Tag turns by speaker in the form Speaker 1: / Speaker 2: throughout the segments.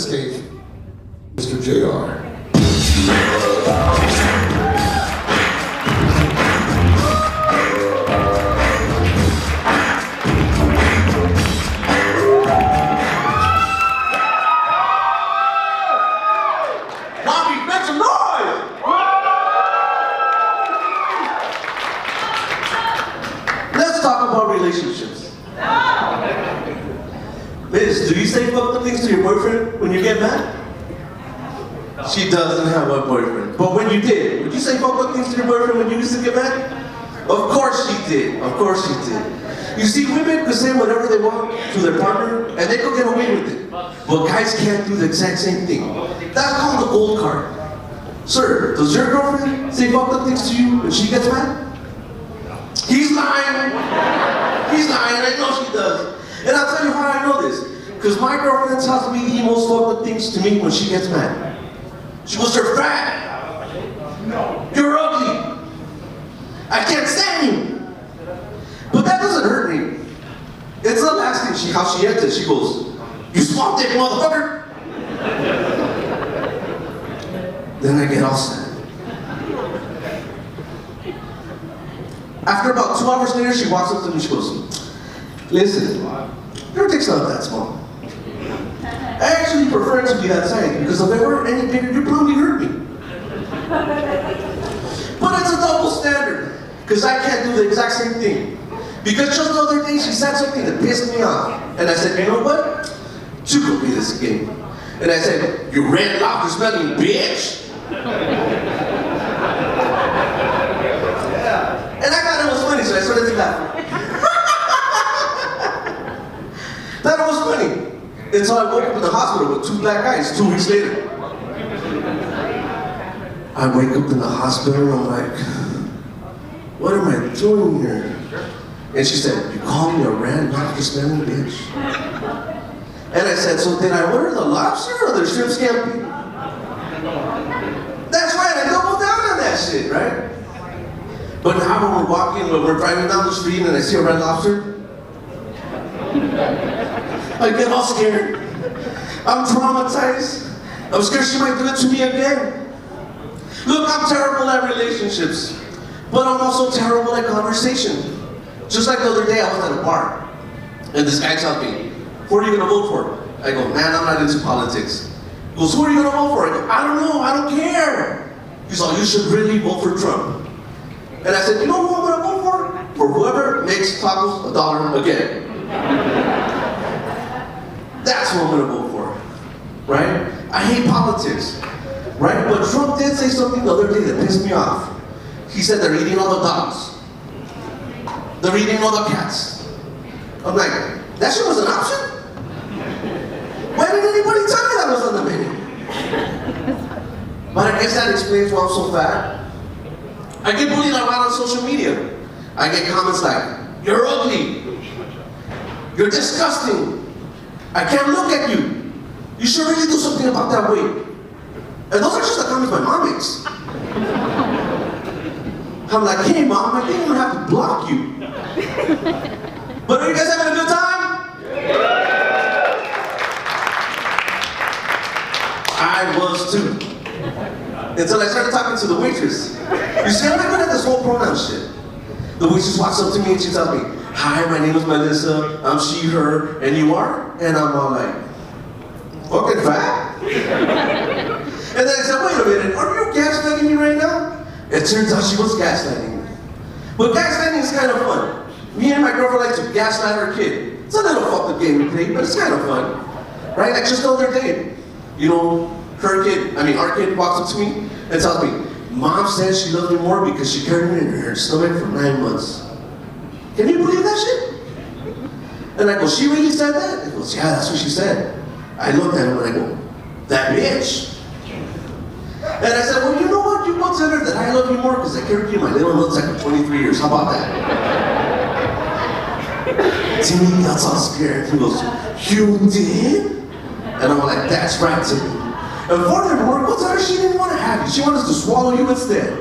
Speaker 1: this case, Mr. JR.
Speaker 2: Relationships. Liz, do you say fucked up things to your boyfriend when you get mad? She doesn't have a boyfriend. But when you did, would you say fucked up things to your boyfriend when you used to get mad? Of course she did. Of course she did. You see, women could say whatever they want to their partner and they could get away with it. But guys can't do the exact same thing. That's called the gold card. Sir, does your girlfriend say fucked up things to you when she gets mad? He's lying. He's lying, I know she does. And I'll tell you how I know this. Because my girlfriend tells me the most fucked up things to me when she gets mad. She goes, "You're fat. You're ugly. I can't stand you." But that doesn't hurt me. It's the last thing how she ends it. She goes, "You swamp dick, motherfucker." Then I get all sad. After about 2 hours later, she walks up to me and she goes, "Listen, your dick's not that small. I actually prefer it to be that size because if it were any bigger, you'd probably hurt me." But it's a double standard because I can't do the exact same thing. Because just the other day, she said something that pissed me off. And I said, "You know what? You could play this game." And I said, "You red lobster smelling bitch." And I thought it was funny, so I started to laugh. Thought it was funny. Until I woke up in the hospital with 2 black eyes 2 weeks later. I wake up in the hospital and I'm like, what am I doing here? And she said, "You call me a red lobster smelling bitch?" And I said, "So did I order the lobster or the shrimp scampi?" That's right, I doubled down on that shit, right? But now when we're driving down the street and I see a red lobster, I get all scared. I'm traumatized. I'm scared she might do it to me again. Look, I'm terrible at relationships, but I'm also terrible at conversation. Just like the other day, I was at a bar, and this guy tells me, "Who are you gonna vote for?" I go, "Man, I'm not into politics." He goes, "Who are you gonna vote for?" I go, "I don't know, I don't care." He's like, "You should really vote for Trump." And I said, "You know who I'm gonna vote for? For whoever makes tacos $1 again." That's who I'm gonna vote for, right? I hate politics, right? But Trump did say something the other day that pissed me off. He said they're eating all the dogs. They're eating all the cats. I'm like, that shit was an option? Why didn't anybody tell me that was on the menu? But I guess that explains why I'm so fat. I get bullied a lot on social media. I get comments like, "You're ugly. You're disgusting. I can't look at you. You should really do something about that weight." And those are just the comments my mom makes. I'm like, "Hey mom, I think I'm gonna have to block you." But are you guys having a good time? I was too. Until I started talking to the waitress. You see, I'm not good at this whole pronoun shit. The waitress walks up to me and she tells me, "Hi, my name is Melissa, I'm she, her, and you are?" And I'm all like, "Fucking fat?" And then I said, "Wait a minute, are you gaslighting me right now?" It turns out she was gaslighting me. But gaslighting is kind of fun. Me and my girlfriend like to gaslight our kid. It's a little fucked up game we play, but it's kind of fun. Right? Like just the other day, you know, our kid walks up to me and tells me, "Mom says she loves me more because she carried me in her stomach for 9 months." Can you believe that shit? And I go, "She really said that?" He goes, "Yeah, that's what she said." I looked at him and I go, "That bitch." And I said, "Well, you know what? You go tell her that I love you more because I carried you in my little nutsack for 23 years. How about that?" Timmy gets all scared. He goes, "You did?" And I'm like, "That's right, Timmy. And furthermore, go tell her she didn't want to have you. She wanted us to swallow you instead."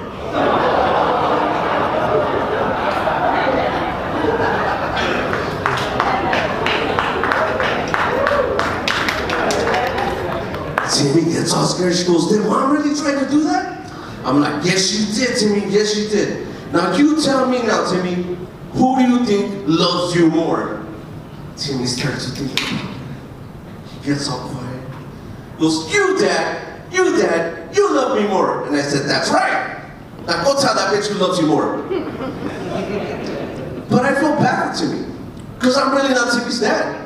Speaker 2: Timmy gets all scared. She goes, did mom really try to do that? I'm like, yes, she did, Timmy. Yes, she did. Now you tell me now, Timmy, who do you think loves you more? Timmy starts to think. He gets all quiet. He goes, you, Dad, you love me more. And I said, that's right. Now go tell that bitch who loves you more. But I feel bad for Timmy, because I'm really not Timmy's dad.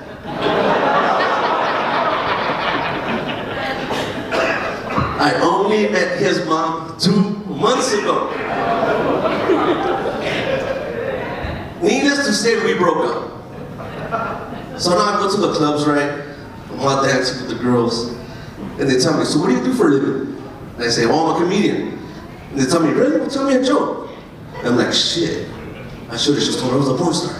Speaker 2: I only met his mom 2 months ago. Needless to say, we broke up. So now I go to the clubs, right? I'm out dancing with the girls. And they tell me, so what do you do for a living? And I say, oh, I'm a comedian. And they tell me, really? Well, tell me a joke. And I'm like, shit. I should have just told her I was a porn star.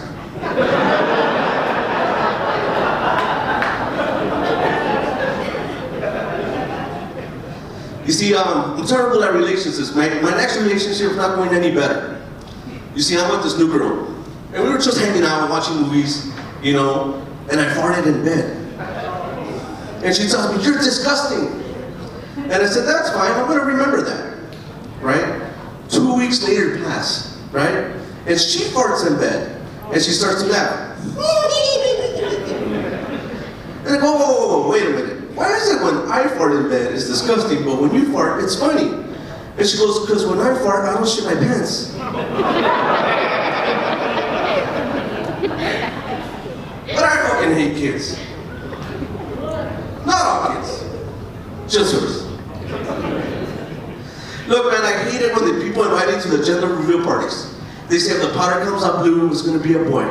Speaker 2: You see, I'm terrible at relationships. My next relationship is not going any better. You see, I'm with this new girl. And we were just hanging out and watching movies, you know, and I farted in bed. And she tells me, you're disgusting. And I said, that's fine, I'm gonna remember that, right? 2 weeks later pass, right? And she farts in bed, and she starts to laugh. And I go, whoa, wait a minute. Why is it when I fart in bed it's disgusting, but when you fart, it's funny? And she goes, because when I fart, I don't shit my pants. But I fucking hate kids. Not all kids. Just yours. Look, man, I hate it when the people invite you to the gender reveal parties. They say if the powder comes out blue, it's gonna be a boy.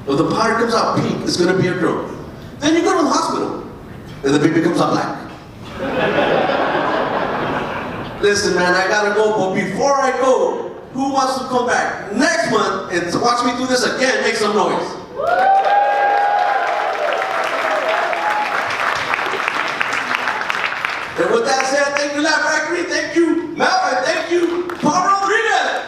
Speaker 2: If the powder comes out pink, it's gonna be a girl. Then you go to the hospital, and the baby comes out black. Listen, man, I gotta go, but before I go, who wants to come back next month and to watch me do this again? Make some noise. And with that said, thank you, Laugh Factory, thank you, Mel, and thank you, Paul Rodriguez.